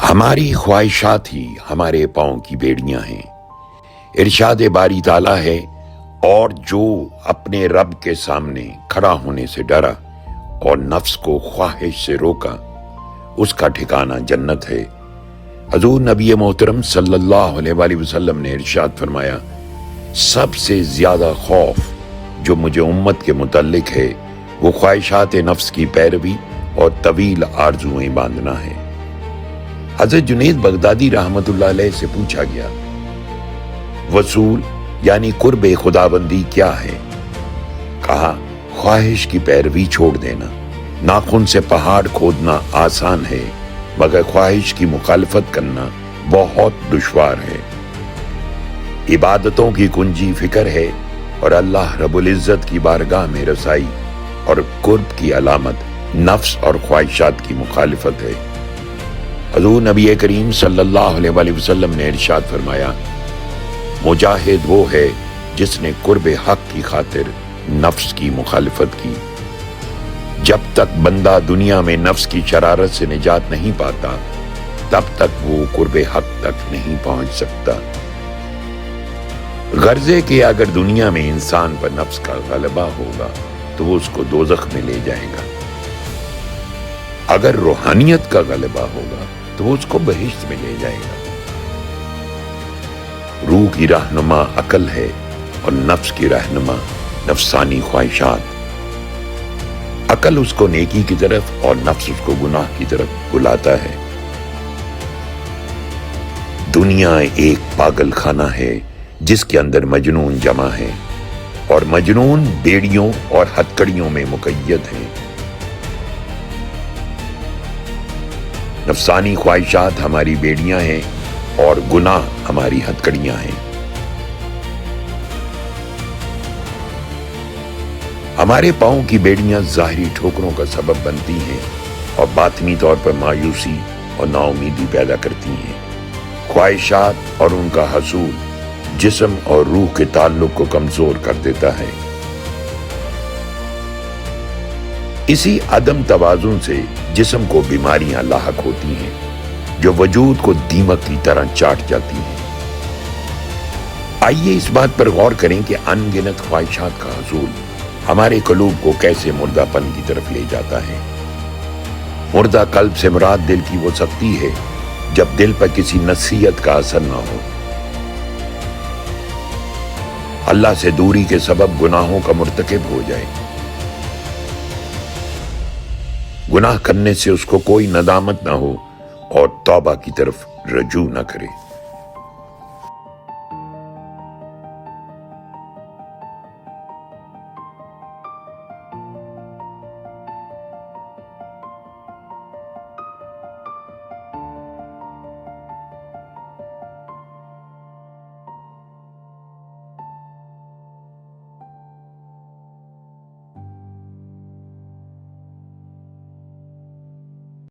ہماری خواہشات ہی ہمارے پاؤں کی بیڑیاں ہیں۔ ارشاد باری تعالیٰ ہے، اور جو اپنے رب کے سامنے کھڑا ہونے سے ڈرا اور نفس کو خواہش سے روکا، اس کا ٹھکانہ جنت ہے۔ حضور نبی محترم صلی اللہ علیہ وآلہ وسلم نے ارشاد فرمایا، سب سے زیادہ خوف جو مجھے امت کے متعلق ہے وہ خواہشات نفس کی پیروی اور طویل آرزوئیں باندھنا ہے۔ حضرت جنید بغدادی رحمت اللہ علیہ سے پوچھا گیا، وصول یعنی قرب خداوندی کیا ہے؟ کہا، خواہش کی پیروی چھوڑ دینا۔ ناخن سے پہاڑ کھودنا آسان ہے، مگر خواہش کی مخالفت کرنا بہت دشوار ہے۔ عبادتوں کی کنجی فکر ہے، اور اللہ رب العزت کی بارگاہ میں رسائی اور قرب کی علامت نفس اور خواہشات کی مخالفت ہے۔ حضور نبی کریم صلی اللہ علیہ وآلہ وسلم نے ارشاد فرمایا، مجاہد وہ ہے جس نے قرب حق کی خاطر نفس کی مخالفت کی۔ جب تک بندہ دنیا میں نفس کی شرارت سے نجات نہیں پاتا، تب تک وہ قرب حق تک نہیں پہنچ سکتا۔ غرضے کہ اگر دنیا میں انسان پر نفس کا غلبہ ہوگا تو وہ اس کو دوزخ میں لے جائے گا، اگر روحانیت کا غلبہ ہوگا تو وہ اس کو بہشت میں لے جائے گا۔ روح کی رہنما عقل ہے اور نفس کی رہنما نفسانی خواہشات۔ عقل اس کو نیکی کی طرف اور نفس اس کو گناہ کی طرف بلاتا ہے۔ دنیا ایک پاگل خانہ ہے جس کے اندر مجنون جمع ہے، اور مجنون بیڑیوں اور ہتکڑیوں میں مقید ہیں۔ نفسانی خواہشات ہماری بیڑیاں ہیں اور گناہ ہماری ہتکڑیاں ہیں۔ ہمارے پاؤں کی بیڑیاں ظاہری ٹھوکروں کا سبب بنتی ہیں اور باطنی طور پر مایوسی اور نا امیدی پیدا کرتی ہیں۔ خواہشات اور ان کا حصول جسم اور روح کے تعلق کو کمزور کر دیتا ہے۔ اسی عدم توازن سے جسم کو بیماریاں لاحق ہوتی ہیں جو وجود کو دیمک کی طرح چاٹ جاتی ہیں۔ آئیے اس بات پر غور کریں کہ ان گنت خواہشات کا حصول ہمارے قلوب کو کیسے مردہ پن کی طرف لے جاتا ہے۔ مردہ قلب سے مراد دل کی وہ سختی ہے جب دل پر کسی نصیحت کا اثر نہ ہو۔ اللہ سے دوری کے سبب گناہوں کا مرتکب ہو جائے، گناہ کرنے سے اس کو کوئی ندامت نہ ہو اور توبہ کی طرف رجوع نہ کرے۔